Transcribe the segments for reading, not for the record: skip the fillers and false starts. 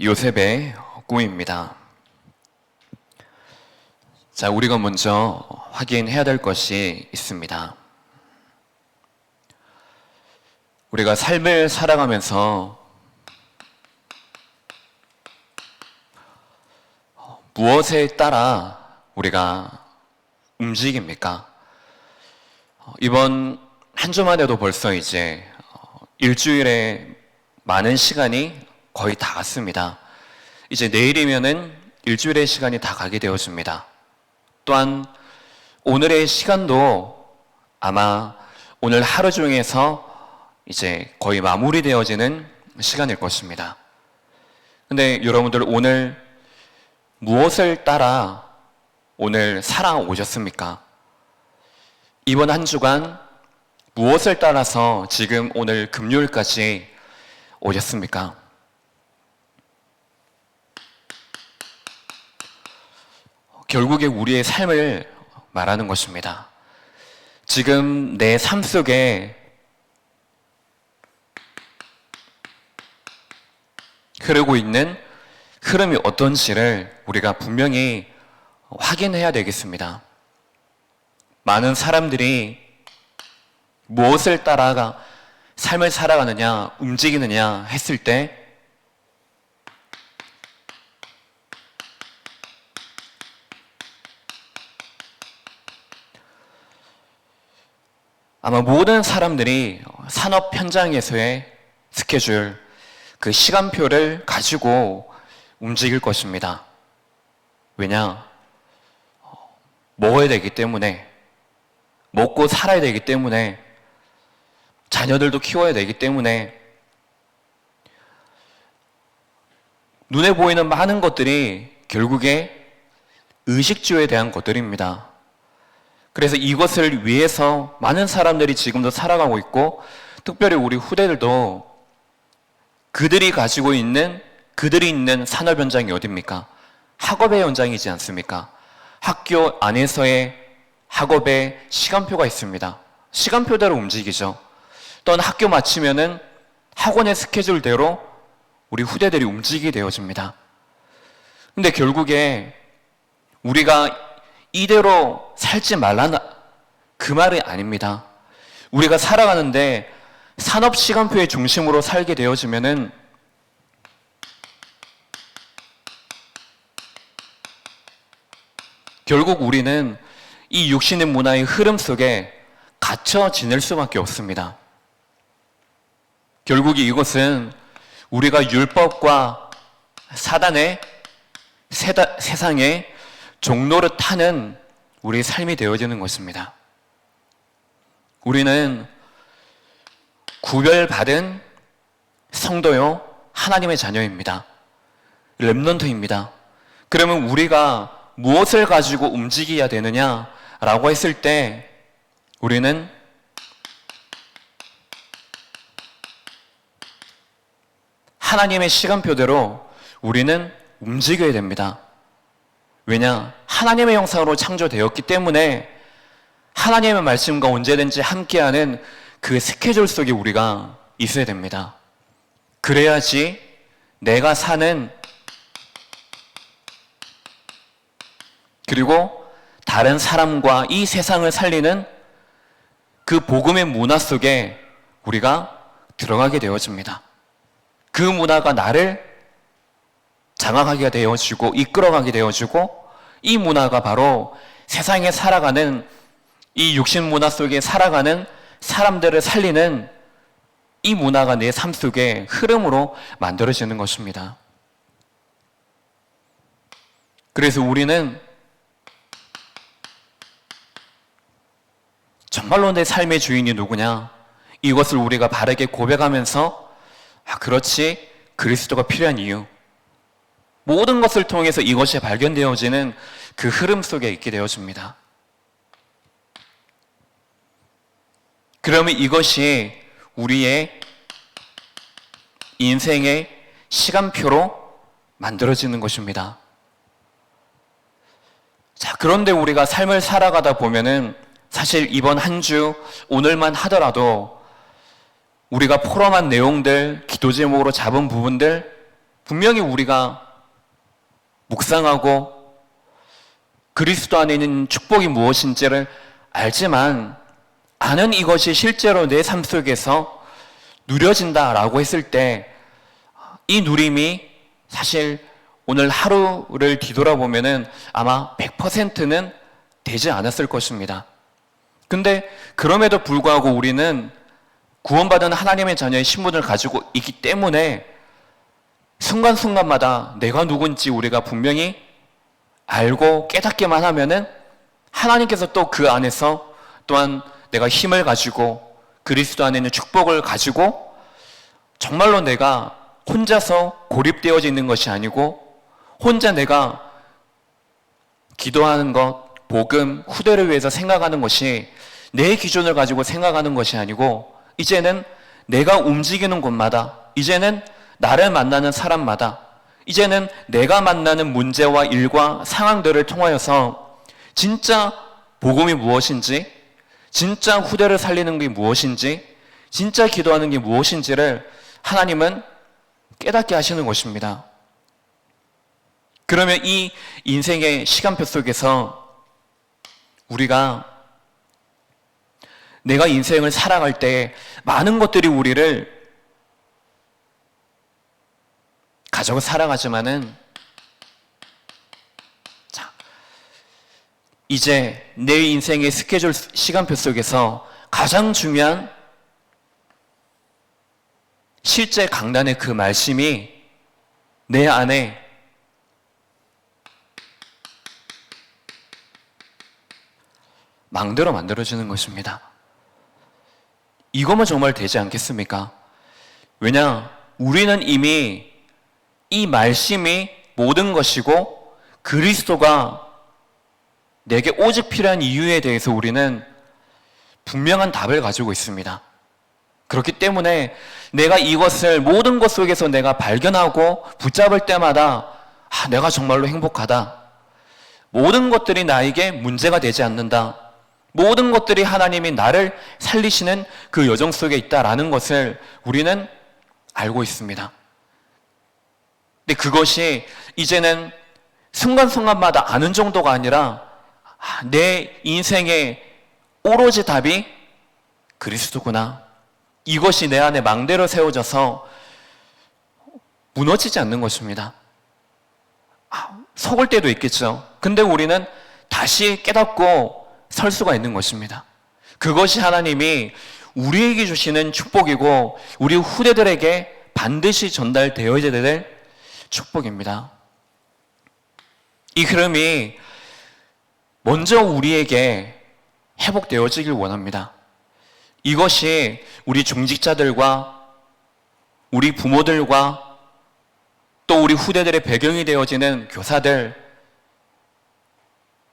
요셉의 꿈입니다. 자, 우리가 먼저 확인해야 될 것이 있습니다. 우리가 삶을 살아가면서 무엇에 따라 우리가 움직입니까? 이번 한 주만 해도 벌써 이제 일주일에 많은 시간이 거의 다 갔습니다. 이제 내일이면은 일주일의 시간이 다 가게 되어집니다. 또한 오늘의 시간도 아마 오늘 하루 중에서 이제 거의 마무리되어지는 시간일 것입니다. 근데 여러분들 오늘 무엇을 따라 오늘 살아오셨습니까? 이번 한 주간 무엇을 따라서 지금 오늘 금요일까지 오셨습니까? 결국에 우리의 삶을 말하는 것입니다. 지금 내 삶 속에 흐르고 있는 흐름이 어떤지를 우리가 분명히 확인해야 되겠습니다. 많은 사람들이 무엇을 따라가 삶을 살아가느냐, 움직이느냐 했을 때 아마 모든 사람들이 산업 현장에서의 스케줄, 그 시간표를 가지고 움직일 것입니다. 왜냐? 먹어야 되기 때문에, 먹고 살아야 되기 때문에, 자녀들도 키워야 되기 때문에, 눈에 보이는 많은 것들이 결국에 의식주에 대한 것들입니다. 그래서 이것을 위해서 많은 사람들이 지금도 살아가고 있고, 특별히 우리 후대들도 그들이 있는 산업 현장이 어디입니까? 학업의 현장이지 않습니까? 학교 안에서의 학업의 시간표가 있습니다. 시간표대로 움직이죠. 또한 학교 마치면은 학원의 스케줄대로 우리 후대들이 움직이게 되어집니다. 근데 결국에 우리가 이대로 살지 말라는 그 말이 아닙니다. 우리가 살아가는데 산업 시간표의 중심으로 살게 되어지면은 결국 우리는 이 육신의 문화의 흐름 속에 갇혀 지낼 수밖에 없습니다. 결국 이것은 우리가 율법과 사단의 세상의 종로를 타는 우리의 삶이 되어지는 것입니다. 우리는 구별받은 성도요, 하나님의 자녀입니다. 렘넌트입니다. 그러면 우리가 무엇을 가지고 움직여야 되느냐라고 했을 때 우리는 하나님의 시간표대로 우리는 움직여야 됩니다. 왜냐? 하나님의 형상으로 창조되었기 때문에 하나님의 말씀과 언제든지 함께하는 그 스케줄 속에 우리가 있어야 됩니다. 그래야지 내가 사는 그리고 다른 사람과 이 세상을 살리는 그 복음의 문화 속에 우리가 들어가게 되어집니다. 그 문화가 나를 장악하게 되어지고 이끌어가게 되어지고 이 문화가 바로 세상에 살아가는 이 육신 문화 속에 살아가는 사람들을 살리는 이 문화가 내 삶 속에 흐름으로 만들어지는 것입니다. 그래서 우리는 정말로 내 삶의 주인이 누구냐? 이것을 우리가 바르게 고백하면서 그렇지, 그리스도가 필요한 이유. 모든 것을 통해서 이것이 발견되어지는 그 흐름 속에 있게 되어집니다. 그러면 이것이 우리의 인생의 시간표로 만들어지는 것입니다. 자, 그런데 우리가 삶을 살아가다 보면은 사실 이번 한 주, 오늘만 하더라도 우리가 포럼한 내용들, 기도 제목으로 잡은 부분들 분명히 우리가 묵상하고 그리스도 안에 있는 축복이 무엇인지를 알지만 아는 이것이 실제로 내 삶 속에서 누려진다라고 했을 때 이 누림이 사실 오늘 하루를 뒤돌아보면은 아마 100%는 되지 않았을 것입니다. 근데 그럼에도 불구하고 우리는 구원받은 하나님의 자녀의 신분을 가지고 있기 때문에 순간순간마다 내가 누군지 우리가 분명히 알고 깨닫기만 하면은 하나님께서 또 그 안에서 또한 내가 힘을 가지고 그리스도 안에 있는 축복을 가지고 정말로 내가 혼자서 고립되어져 있는 것이 아니고 혼자 내가 기도하는 것, 복음, 후대를 위해서 생각하는 것이 내 기준을 가지고 생각하는 것이 아니고 이제는 내가 움직이는 곳마다, 이제는 나를 만나는 사람마다, 이제는 내가 만나는 문제와 일과 상황들을 통하여서 진짜 복음이 무엇인지, 진짜 후대를 살리는 게 무엇인지, 진짜 기도하는 게 무엇인지를 하나님은 깨닫게 하시는 것입니다. 그러면 이 인생의 시간표 속에서 우리가 내가 인생을 살아갈 때 많은 것들이 우리를 가지고 살아가지만은 자, 이제 내 인생의 스케줄 시간표 속에서 가장 중요한 실제 강단의 그 말씀이 내 안에 망대로 만들어지는 것입니다. 이거면 정말 되지 않겠습니까? 왜냐? 우리는 이미 이 말씀이 모든 것이고 그리스도가 내게 오직 필요한 이유에 대해서 우리는 분명한 답을 가지고 있습니다. 그렇기 때문에 내가 이것을 모든 것 속에서 내가 발견하고 붙잡을 때마다 내가 정말로 행복하다. 모든 것들이 나에게 문제가 되지 않는다. 모든 것들이 하나님이 나를 살리시는 그 여정 속에 있다라는 것을 우리는 알고 있습니다. 근데 그것이 이제는 순간순간마다 아는 정도가 아니라 내 인생의 오로지 답이 그리스도구나. 이것이 내 안에 망대로 세워져서 무너지지 않는 것입니다. 속을 때도 있겠죠. 근데 우리는 다시 깨닫고 설 수가 있는 것입니다. 그것이 하나님이 우리에게 주시는 축복이고 우리 후대들에게 반드시 전달되어야 될 축복입니다. 이 흐름이 먼저 우리에게 회복되어지길 원합니다. 이것이 우리 중직자들과 우리 부모들과 또 우리 후대들의 배경이 되어지는 교사들,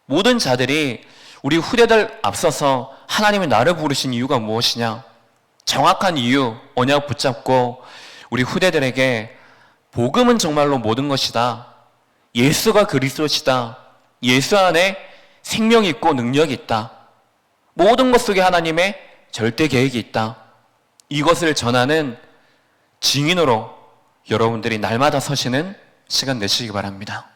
모든 자들이 우리 후대들 앞서서 하나님이 나를 부르신 이유가 무엇이냐? 정확한 이유, 언약 붙잡고 우리 후대들에게 복음은 정말로 모든 것이다. 예수가 그리스도시다. 예수 안에 생명이 있고 능력이 있다. 모든 것 속에 하나님의 절대 계획이 있다. 이것을 전하는 증인으로 여러분들이 날마다 서시는 시간 내시기 바랍니다.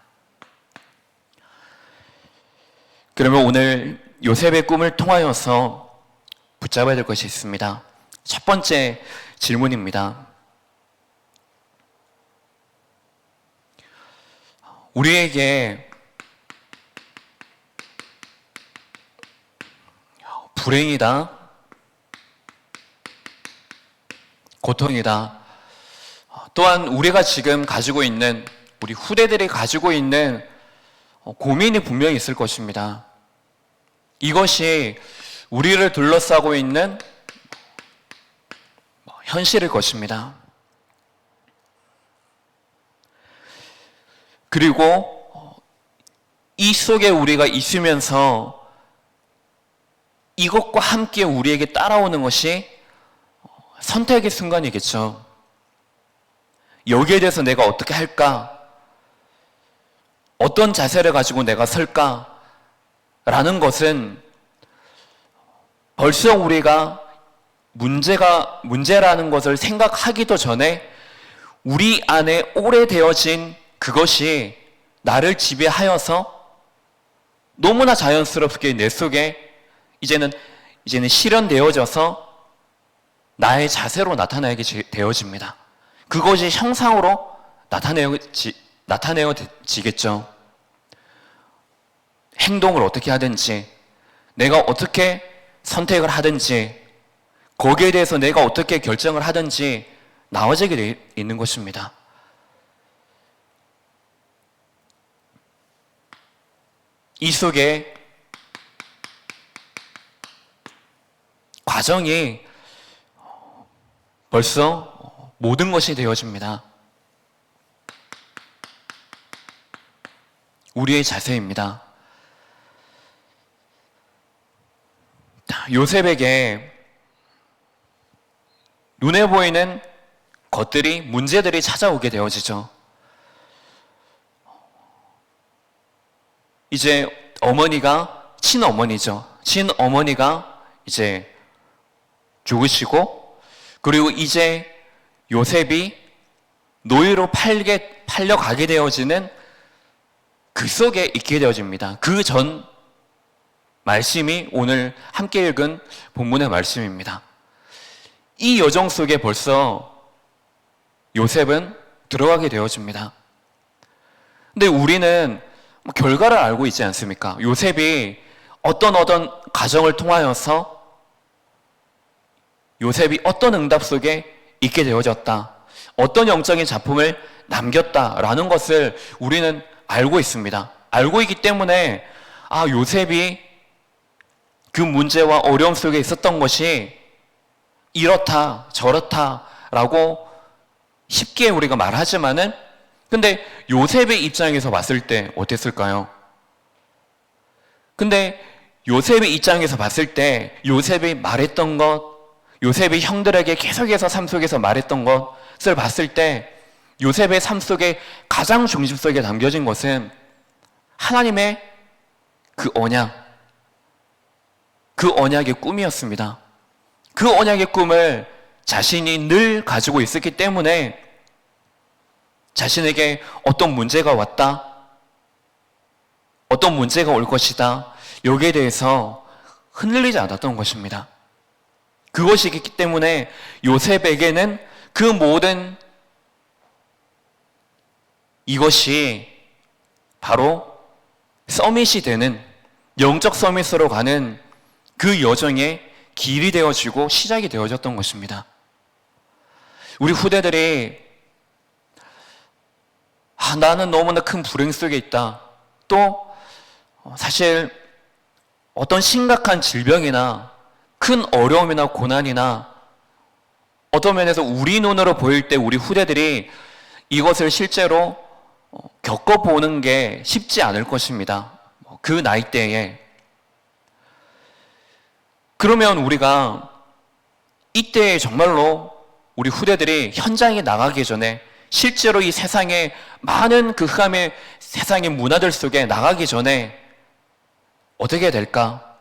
그러면 오늘 요셉의 꿈을 통하여서 붙잡아야 될 것이 있습니다. 첫 번째 질문입니다. 우리에게 불행이다, 고통이다, 또한 우리가 지금 가지고 있는, 우리 후대들이 가지고 있는 고민이 분명히 있을 것입니다. 이것이 우리를 둘러싸고 있는 현실일 것입니다. 그리고 이 속에 우리가 있으면서 이것과 함께 우리에게 따라오는 것이 선택의 순간이겠죠. 여기에 대해서 내가 어떻게 할까? 어떤 자세를 가지고 내가 설까? 라는 것은 벌써 우리가 문제라는 것을 생각하기도 전에 우리 안에 오래되어진 그것이 나를 지배하여서 너무나 자연스럽게 내 속에 이제는 실현되어져서 나의 자세로 나타나게 되어집니다. 그것이 형상으로 나타내어지겠죠. 행동을 어떻게 하든지, 내가 어떻게 선택을 하든지, 거기에 대해서 내가 어떻게 결정을 하든지 나와지게 되어 있는 것입니다. 이 속에 과정이 벌써 모든 것이 되어집니다. 우리의 자세입니다. 요셉에게 눈에 보이는 것들이, 문제들이 찾아오게 되어지죠. 이제 어머니가, 친어머니가 이제 죽으시고, 그리고 이제 요셉이 노예로 팔려가게 되어지는 그 속에 있게 되어집니다. 그 전 말씀이 오늘 함께 읽은 본문의 말씀입니다. 이 여정 속에 벌써 요셉은 들어가게 되어집니다. 근데 우리는 결과를 알고 있지 않습니까? 요셉이 어떤 과정을 통하여서 요셉이 어떤 응답 속에 있게 되어졌다, 어떤 영적인 작품을 남겼다라는 것을 우리는 알고 있습니다. 알고 있기 때문에 요셉이 그 문제와 어려움 속에 있었던 것이 이렇다 저렇다라고 쉽게 우리가 말하지만은, 근데 요셉의 입장에서 봤을 때 어땠을까요? 근데 요셉의 입장에서 봤을 때 요셉이 말했던 것, 요셉이 형들에게 계속해서 삶 속에서 말했던 것을 봤을 때 요셉의 삶 속에 가장 중심 속에 담겨진 것은 하나님의 그 언약의 꿈이었습니다. 그 언약의 꿈을 자신이 늘 가지고 있었기 때문에 자신에게 어떤 문제가 왔다, 어떤 문제가 올 것이다, 여기에 대해서 흔들리지 않았던 것입니다. 그것이 있기 때문에 요셉에게는 그 모든 이것이 바로 서밋이 되는, 영적 서밋으로 가는 그 여정의 길이 되어지고 시작이 되어졌던 것입니다. 우리 후대들이 나는 너무나 큰 불행 속에 있다, 또 사실 어떤 심각한 질병이나 큰 어려움이나 고난이나 어떤 면에서 우리 눈으로 보일 때 우리 후대들이 이것을 실제로 겪어보는 게 쉽지 않을 것입니다. 그 나이대에. 그러면 우리가 이때에 정말로 우리 후대들이 현장에 나가기 전에, 실제로 이 세상의 많은 그 흑암의 세상의 문화들 속에 나가기 전에 어떻게 될까?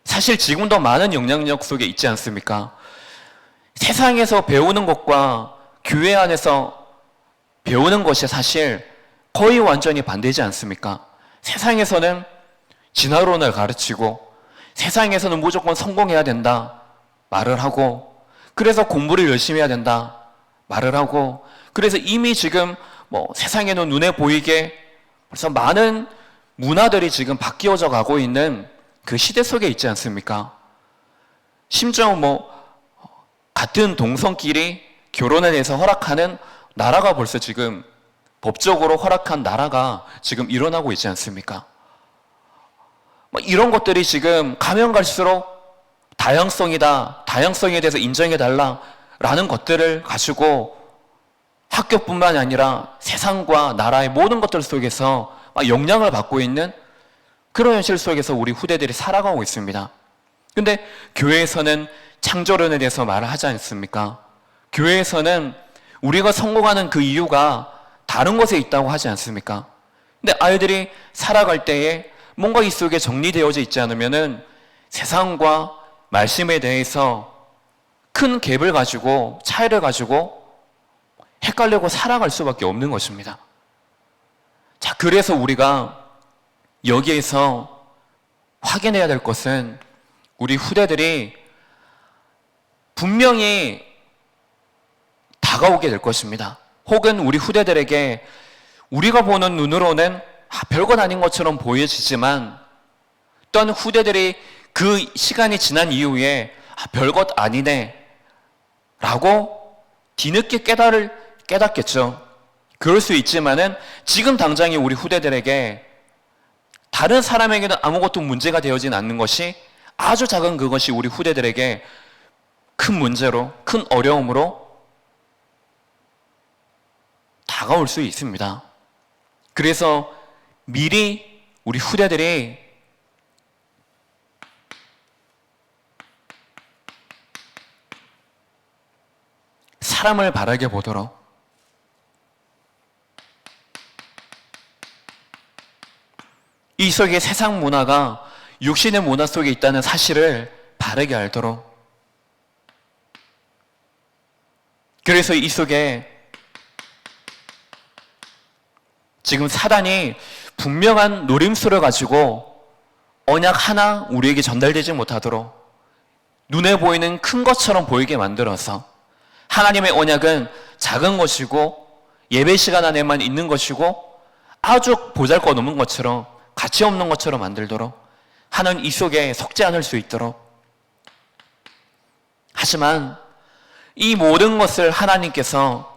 사실 지금도 많은 영향력 속에 있지 않습니까? 세상에서 배우는 것과 교회 안에서 배우는 것이 사실 거의 완전히 반대지 않습니까? 세상에서는 진화론을 가르치고, 세상에서는 무조건 성공해야 된다 말을 하고, 그래서 공부를 열심히 해야 된다 말을 하고, 그래서 이미 지금 세상에는 눈에 보이게 벌써 많은 문화들이 지금 바뀌어져 가고 있는 그 시대 속에 있지 않습니까? 심지어 같은 동성끼리 결혼에 대해서 허락하는 나라가 벌써 지금 법적으로 허락한 나라가 지금 일어나고 있지 않습니까? 이런 것들이 지금 가면 갈수록 다양성이다, 다양성에 대해서 인정해달라라는 것들을 가지고 학교뿐만이 아니라 세상과 나라의 모든 것들 속에서 영향을 받고 있는 그런 현실 속에서 우리 후대들이 살아가고 있습니다. 근데 교회에서는 창조론에 대해서 말을 하지 않습니까? 교회에서는 우리가 성공하는 그 이유가 다른 것에 있다고 하지 않습니까? 근데 아이들이 살아갈 때에 뭔가 이 속에 정리되어져 있지 않으면은 세상과 말씀에 대해서 큰 갭을 가지고, 차이를 가지고 헷갈리고 살아갈 수밖에 없는 것입니다. 자, 그래서 우리가 여기에서 확인해야 될 것은 우리 후대들이 분명히 다가오게 될 것입니다. 혹은 우리 후대들에게 우리가 보는 눈으로는 별것 아닌 것처럼 보여지지만 또한 후대들이 그 시간이 지난 이후에 별것 아니네 라고 뒤늦게 깨닫겠죠. 그럴 수 있지만은 지금 당장에 우리 후대들에게 다른 사람에게는 아무것도 문제가 되어진 않는 것이 아주 작은 그것이 우리 후대들에게 큰 문제로, 큰 어려움으로 다가올 수 있습니다. 그래서 미리 우리 후대들이 사람을 바라게 보도록 이 속에 세상 문화가 육신의 문화 속에 있다는 사실을 바르게 알도록, 그래서 이 속에 지금 사단이 분명한 노림수를 가지고 언약 하나 우리에게 전달되지 못하도록 눈에 보이는 큰 것처럼 보이게 만들어서 하나님의 언약은 작은 것이고 예배 시간 안에만 있는 것이고 아주 보잘것없는 것처럼 가치 없는 것처럼 만들도록 하는 이 속에 속지 않을 수 있도록. 하지만 이 모든 것을 하나님께서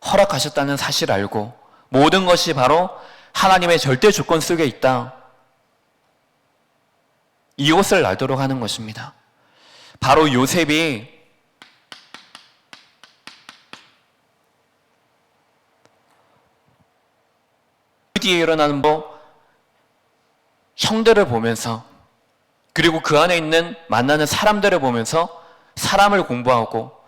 허락하셨다는 사실을 알고 모든 것이 바로 하나님의 절대 조건 속에 있다, 이것을 알도록 하는 것입니다. 바로 요셉이 그 뒤에 일어나는 형들을 보면서 그리고 그 안에 있는 만나는 사람들을 보면서 사람을 공부하고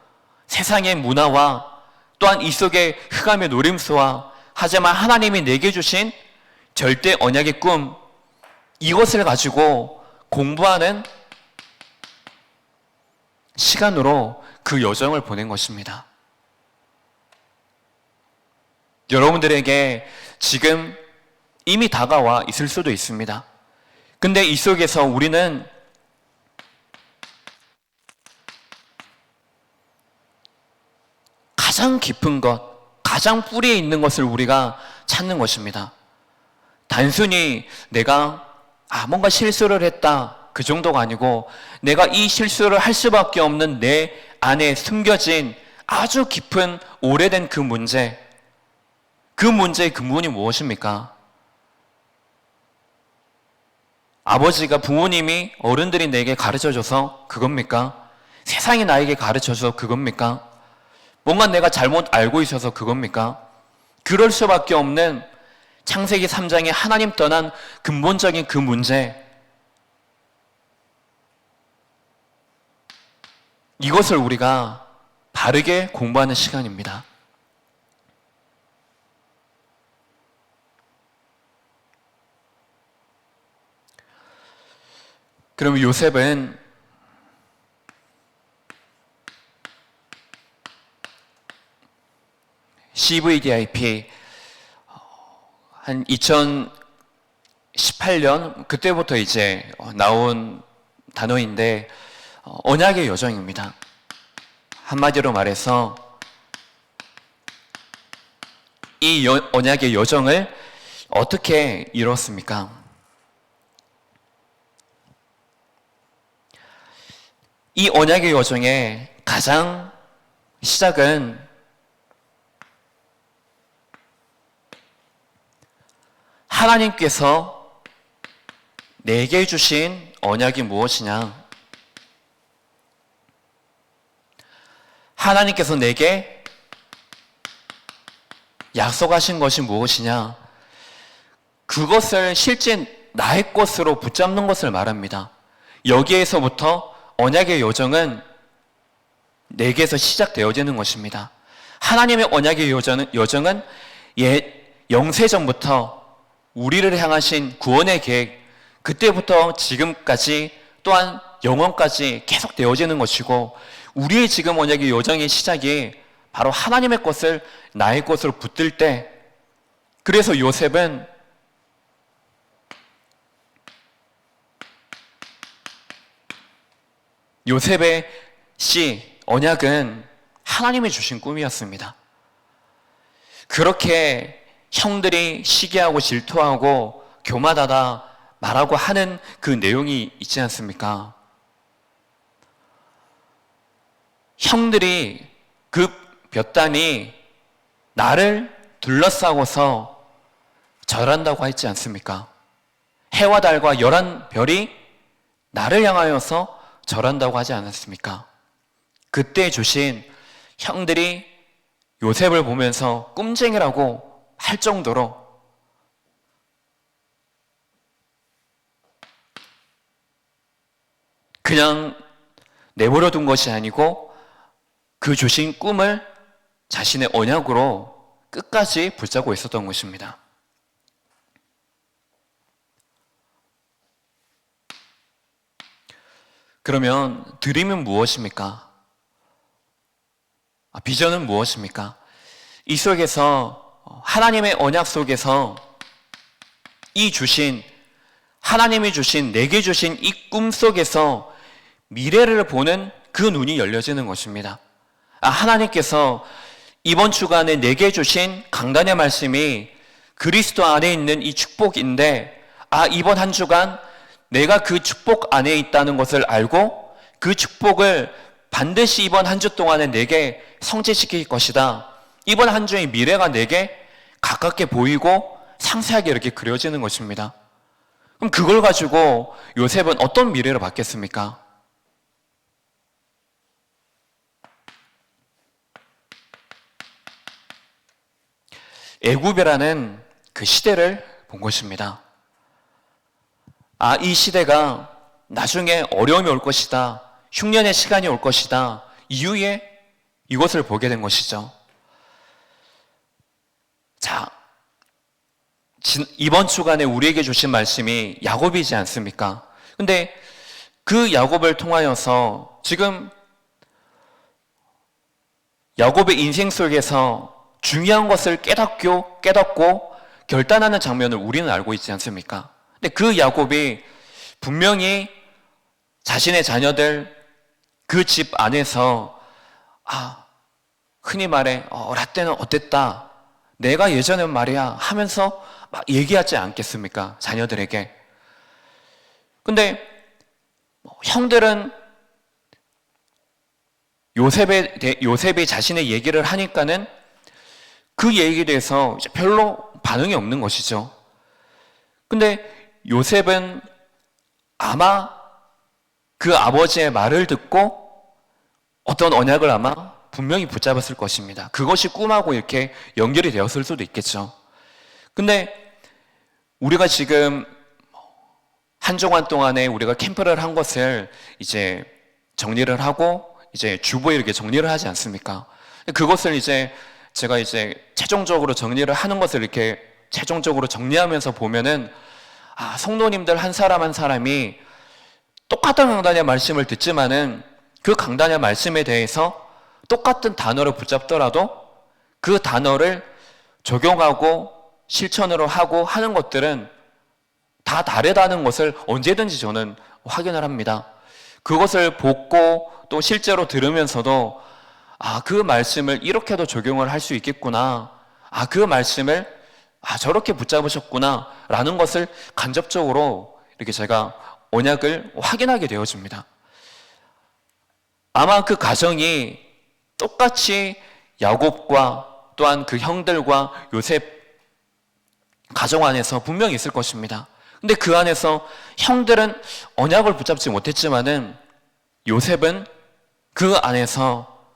세상의 문화와 또한 이 속의 흑암의 노림수와 하지만 하나님이 내게 주신 절대 언약의 꿈, 이것을 가지고 공부하는 시간으로 그 여정을 보낸 것입니다. 여러분들에게 지금 이미 다가와 있을 수도 있습니다. 근데 이 속에서 우리는 가장 깊은 것, 가장 뿌리에 있는 것을 우리가 찾는 것입니다. 단순히 내가 뭔가 실수를 했다, 그 정도가 아니고 내가 이 실수를 할 수밖에 없는 내 안에 숨겨진 아주 깊은 오래된 그 문제, 그 문제의 근본이 무엇입니까? 아버지가, 부모님이, 어른들이 내게 가르쳐줘서 그겁니까? 세상이 나에게 가르쳐줘서 그겁니까? 뭔가 내가 잘못 알고 있어서 그겁니까? 그럴 수밖에 없는 창세기 3장에 하나님 떠난 근본적인 그 문제, 이것을 우리가 바르게 공부하는 시간입니다. 그럼 요셉은 CVDIP 한 2018년 그때부터 이제 나온 단어인데 언약의 여정입니다. 한마디로 말해서 이 언약의 여정을 어떻게 이뤘습니까? 이 언약의 여정의 가장 시작은 하나님께서 내게 주신 언약이 무엇이냐? 하나님께서 내게 약속하신 것이 무엇이냐? 그것을 실제 나의 것으로 붙잡는 것을 말합니다. 여기에서부터 언약의 여정은 내게서 시작되어지는 것입니다. 하나님의 언약의 여정은 영세전부터 우리를 향하신 구원의 계획, 그때부터 지금까지 또한 영원까지 계속 되어지는 것이고, 우리의 지금 언약의 여정의 시작이 바로 하나님의 것을 나의 것으로 붙들 때, 그래서 요셉의 언약은 하나님이 주신 꿈이었습니다. 그렇게 형들이 시기하고 질투하고 교만하다 말하고 하는 그 내용이 있지 않습니까? 형들이 그 볕단이 나를 둘러싸고서 절한다고 했지 않습니까? 해와 달과 11별이 나를 향하여서 절한다고 하지 않았습니까? 그때 주신 형들이 요셉을 보면서 꼼쟁이라고 할 정도로 그냥 내버려 둔 것이 아니고 그 주신 꿈을 자신의 언약으로 끝까지 붙잡고 있었던 것입니다. 그러면 드림은 무엇입니까? 비전은 무엇입니까? 이 속에서 하나님의 언약 속에서 하나님이 주신 내게 주신 이 꿈 속에서 미래를 보는 그 눈이 열려지는 것입니다. 하나님께서 이번 주간에 내게 주신 강단의 말씀이 그리스도 안에 있는 이 축복인데, 이번 한 주간 내가 그 축복 안에 있다는 것을 알고 그 축복을 반드시 이번 한 주 동안에 내게 성취시킬 것이다. 이번 한 주의 미래가 내게 가깝게 보이고 상세하게 이렇게 그려지는 것입니다. 그럼 그걸 가지고 요셉은 어떤 미래를 받겠습니까? 애굽이라는 그 시대를 본 것입니다. 이 시대가 나중에 어려움이 올 것이다. 흉년의 시간이 올 것이다. 이후에 이것을 보게 된 것이죠. 자, 이번 주간에 우리에게 주신 말씀이 야곱이지 않습니까? 근데 그 야곱을 통하여서 지금 야곱의 인생 속에서 중요한 것을 깨닫고 결단하는 장면을 우리는 알고 있지 않습니까? 근데 그 야곱이 분명히 자신의 자녀들 그 집 안에서 흔히 말해 라떼는 어땠다, 내가 예전에 말이야 하면서 막 얘기하지 않겠습니까? 자녀들에게. 근데 형들은 요셉이 자신의 얘기를 하니까는 그 얘기에 대해서 별로 반응이 없는 것이죠. 근데 요셉은 아마 그 아버지의 말을 듣고 어떤 언약을 아마 분명히 붙잡았을 것입니다. 그것이 꿈하고 이렇게 연결이 되었을 수도 있겠죠. 근데 우리가 지금 한 주간 동안에 우리가 캠프를 한 것을 이제 정리를 하고 이제 주보에 이렇게 정리를 하지 않습니까? 그것을 제가 최종적으로 정리를 하는 것을 이렇게 최종적으로 정리하면서 보면은 성도님들 한 사람 한 사람이 똑같은 강단의 말씀을 듣지만은 그 강단의 말씀에 대해서 똑같은 단어를 붙잡더라도 그 단어를 적용하고 실천으로 하고 하는 것들은 다 다르다는 것을 언제든지 저는 확인을 합니다. 그것을 보고 또 실제로 들으면서도 그 말씀을 이렇게도 적용을 할 수 있겠구나. 그 말씀을 저렇게 붙잡으셨구나. 라는 것을 간접적으로 이렇게 제가 언약을 확인하게 되어집니다. 아마 그 가정이 똑같이 야곱과 또한 그 형들과 요셉 가정 안에서 분명히 있을 것입니다. 근데 그 안에서 형들은 언약을 붙잡지 못했지만은 요셉은 그 안에서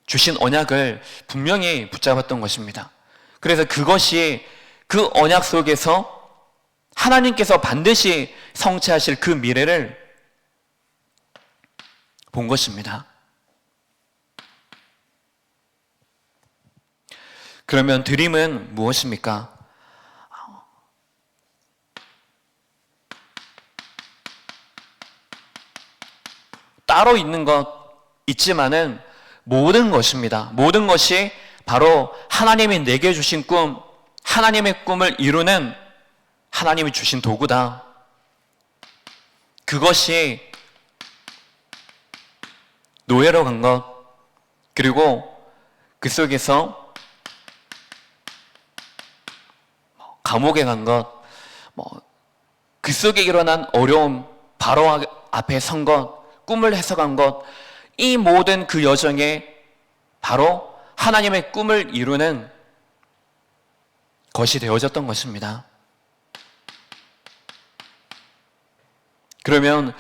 주신 언약을 분명히 붙잡았던 것입니다. 그래서 그것이 그 언약 속에서 하나님께서 반드시 성취하실 그 미래를 본 것입니다. 그러면 드림은 무엇입니까? 따로 있는 것 있지만은 모든 것입니다. 모든 것이 바로 하나님이 내게 주신 꿈, 하나님의 꿈을 이루는 하나님이 주신 도구다. 그것이 노예로 간 것, 그리고 그 속에서 감옥에 간 것, 그 속에 일어난 어려움, 바로 앞에 선 것, 꿈을 해석한 것, 이 모든 그 여정에 바로 하나님의 꿈을 이루는 것이 되어졌던 것입니다. 그러면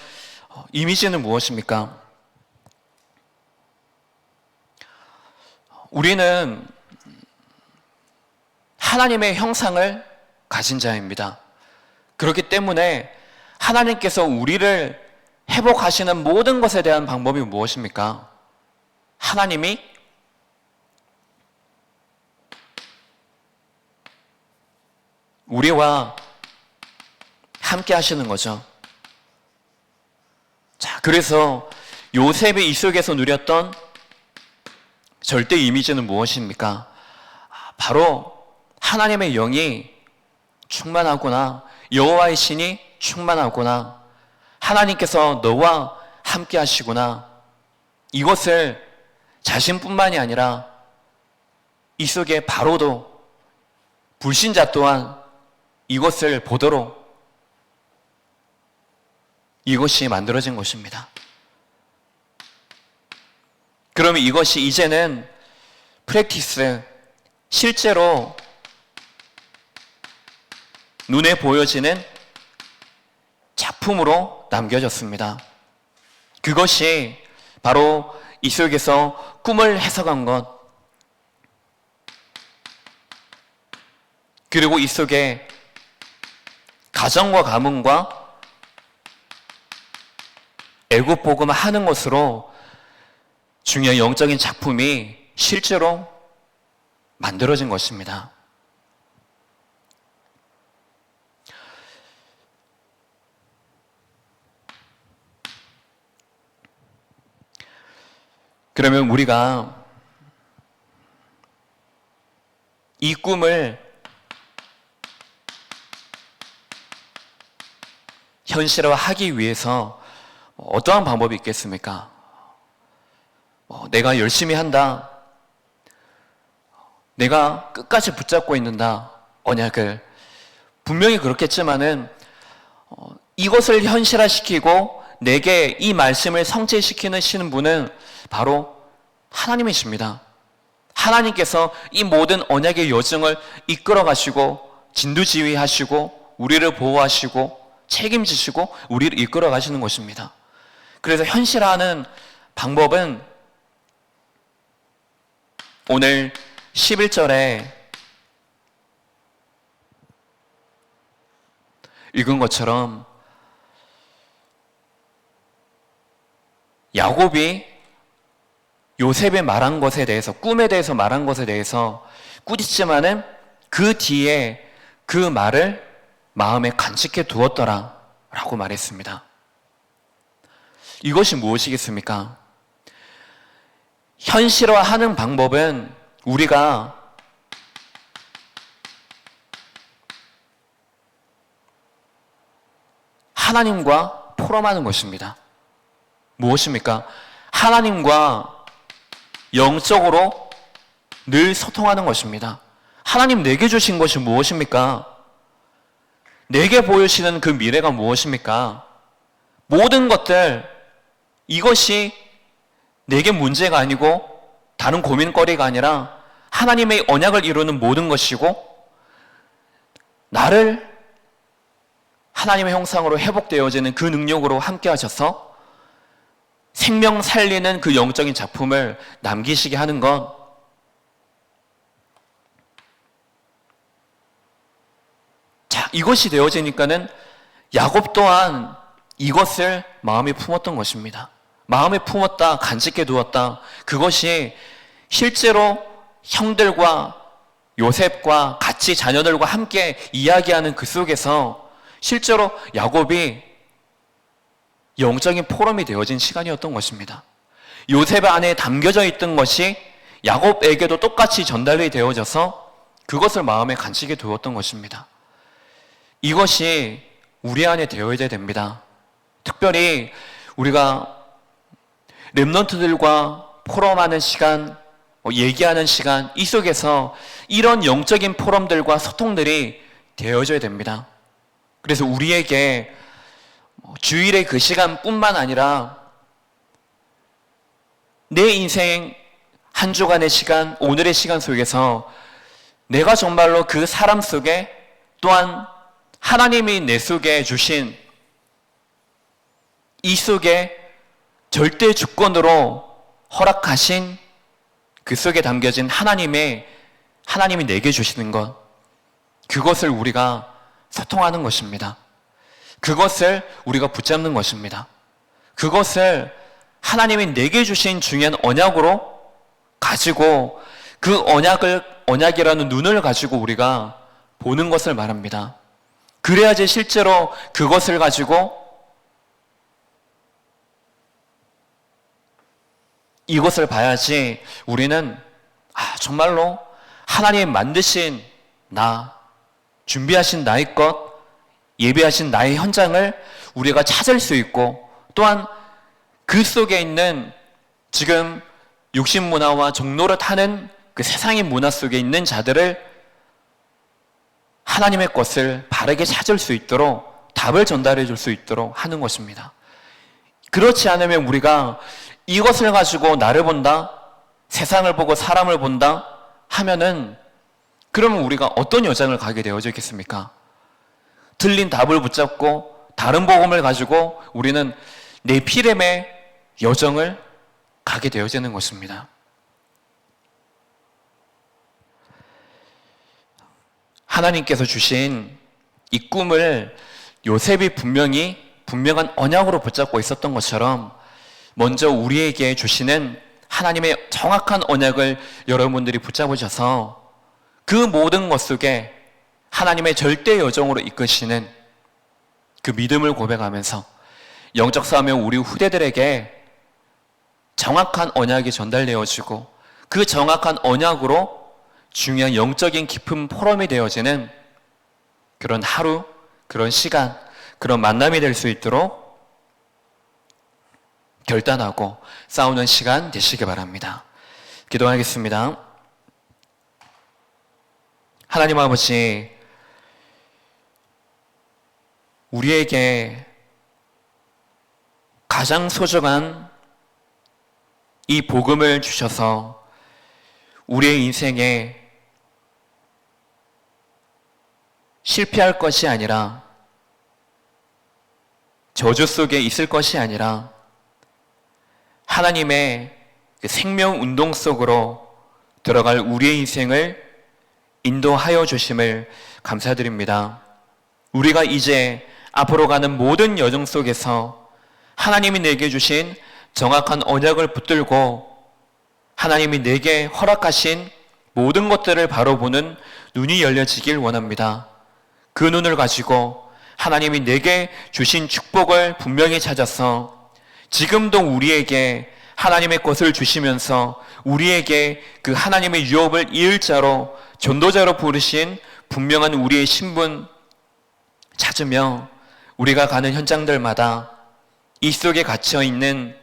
이미지는 무엇입니까? 우리는 하나님의 형상을 가진 자입니다. 그렇기 때문에 하나님께서 우리를 회복하시는 모든 것에 대한 방법이 무엇입니까? 하나님이 우리와 함께 하시는 거죠. 자, 그래서 요셉이 이 속에서 누렸던 절대 이미지는 무엇입니까? 바로 하나님의 영이 충만하구나, 여호와의 신이 충만하구나, 하나님께서 너와 함께 하시구나, 이것을 자신뿐만이 아니라 이 속에 바로도 불신자 또한 이것을 보도록 이것이 만들어진 것입니다. 그러면 이것이 이제는 프랙티스, 실제로 눈에 보여지는 작품으로 남겨졌습니다. 그것이 바로 이 속에서 꿈을 해석한 것, 그리고 이 속에 가정과 가문과 애굽 복음을 하는 것으로 중요한 영적인 작품이 실제로 만들어진 것입니다. 그러면 우리가 이 꿈을 현실화하기 위해서 어떠한 방법이 있겠습니까? 내가 열심히 한다, 내가 끝까지 붙잡고 있는다, 언약을. 분명히 그렇겠지만은 이것을 현실화시키고 내게 이 말씀을 성취시키시는 분은 바로 하나님이십니다. 하나님께서 이 모든 언약의 여정을 이끌어 가시고 진두지휘하시고 우리를 보호하시고 책임지시고 우리를 이끌어 가시는 것입니다. 그래서 현실화하는 방법은 오늘 11절에 읽은 것처럼 야곱이 요셉이 말한 것에 대해서, 꿈에 대해서 말한 것에 대해서 꾸짖지만은 그 뒤에 그 말을 마음에 간직해 두었더라 라고 말했습니다. 이것이 무엇이겠습니까? 현실화하는 방법은 우리가 하나님과 포럼하는 것입니다. 무엇입니까? 하나님과 영적으로 늘 소통하는 것입니다. 하나님 내게 주신 것이 무엇입니까? 내게 보여주시는 그 미래가 무엇입니까? 모든 것들, 이것이 내게 문제가 아니고 다른 고민거리가 아니라 하나님의 언약을 이루는 모든 것이고, 나를 하나님의 형상으로 회복되어지는 그 능력으로 함께 하셔서 생명 살리는 그 영적인 작품을 남기시게 하는 것, 자, 이것이 되어지니까는 야곱 또한 이것을 마음에 품었던 것입니다. 마음에 품었다, 간직해 두었다. 그것이 실제로 형들과 요셉과 같이 자녀들과 함께 이야기하는 그 속에서 실제로 야곱이 영적인 포럼이 되어진 시간이었던 것입니다. 요셉 안에 담겨져 있던 것이 야곱에게도 똑같이 전달이 되어져서 그것을 마음에 간직해 두었던 것입니다. 이것이 우리 안에 되어야 됩니다. 특별히 우리가 렘넌트들과 포럼하는 시간, 얘기하는 시간, 이 속에서 이런 영적인 포럼들과 소통들이 되어져야 됩니다. 그래서 우리에게 주일의 그 시간뿐만 아니라 내 인생 한 주간의 시간, 오늘의 시간 속에서 내가 정말로 그 사람 속에 또한 하나님이 내 속에 주신 이 속에 절대 주권으로 허락하신 그 속에 담겨진 하나님이 내게 주시는 것, 그것을 우리가 소통하는 것입니다. 그것을 우리가 붙잡는 것입니다. 그것을 하나님이 내게 주신 중요한 언약으로 가지고 그 언약이라는 눈을 가지고 우리가 보는 것을 말합니다. 그래야지 실제로 그것을 가지고 이것을 봐야지 우리는 정말로 하나님 만드신 나, 준비하신 나의 것, 예배하신 나의 현장을 우리가 찾을 수 있고, 또한 그 속에 있는 지금 육신 문화와 종노릇하는 그 세상의 문화 속에 있는 자들을 하나님의 것을 바르게 찾을 수 있도록 답을 전달해 줄 수 있도록 하는 것입니다. 그렇지 않으면 우리가 이것을 가지고 나를 본다, 세상을 보고 사람을 본다 하면은 그러면 우리가 어떤 여정을 가게 되어져 있겠습니까? 틀린 답을 붙잡고 다른 복음을 가지고 우리는 네피렘의 여정을 가게 되어지는 것입니다. 하나님께서 주신 이 꿈을 요셉이 분명한 언약으로 붙잡고 있었던 것처럼 먼저 우리에게 주시는 하나님의 정확한 언약을 여러분들이 붙잡으셔서 그 모든 것 속에 하나님의 절대 여정으로 이끄시는 그 믿음을 고백하면서 영적 싸움에 우리 후대들에게 정확한 언약이 전달되어지고 그 정확한 언약으로 중요한 영적인 깊은 포럼이 되어지는 그런 하루, 그런 시간, 그런 만남이 될 수 있도록 결단하고 싸우는 시간 되시기 바랍니다. 기도하겠습니다. 하나님 아버지, 우리에게 가장 소중한 이 복음을 주셔서 우리의 인생에 실패할 것이 아니라 저주 속에 있을 것이 아니라 하나님의 그 생명 운동 속으로 들어갈 우리의 인생을 인도하여 주심을 감사드립니다. 우리가 이제 앞으로 가는 모든 여정 속에서 하나님이 내게 주신 정확한 언약을 붙들고 하나님이 내게 허락하신 모든 것들을 바로 보는 눈이 열려지길 원합니다. 그 눈을 가지고 하나님이 내게 주신 축복을 분명히 찾아서 지금도 우리에게 하나님의 것을 주시면서 우리에게 그 하나님의 유업을 이을 자로 전도자로 부르신 분명한 우리의 신분 찾으며 우리가 가는 현장들마다 이 속에 갇혀 있는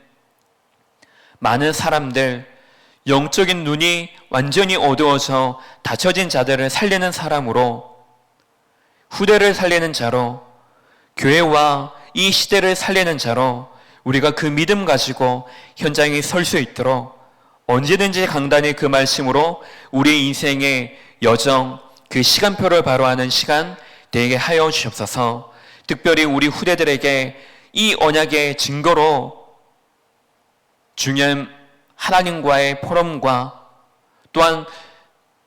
많은 사람들, 영적인 눈이 완전히 어두워져 닫혀진 자들을 살리는 사람으로, 후대를 살리는 자로, 교회와 이 시대를 살리는 자로 우리가 그 믿음 가지고 현장에 설 수 있도록 언제든지 강단의 그 말씀으로 우리 인생의 여정, 그 시간표를 바로 하는 시간 되게 하여 주옵소서. 특별히 우리 후대들에게 이 언약의 증거로 중요한 하나님과의 포럼과 또한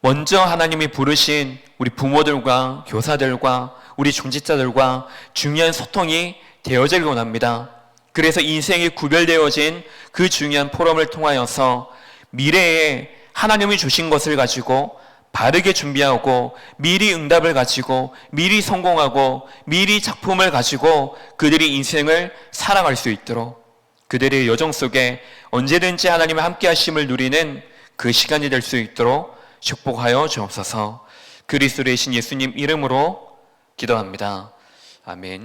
먼저 하나님이 부르신 우리 부모들과 교사들과 우리 중직자들과 중요한 소통이 되어지길 원합니다. 그래서 인생이 구별되어진 그 중요한 포럼을 통하여서 미래에 하나님이 주신 것을 가지고 바르게 준비하고 미리 응답을 가지고 미리 성공하고 미리 작품을 가지고 그들이 인생을 살아갈 수 있도록 그들의 여정 속에 언제든지 하나님의 함께 하심을 누리는 그 시간이 될 수 있도록 축복하여 주옵소서. 그리스도의 신 예수님 이름으로 기도합니다. 아멘.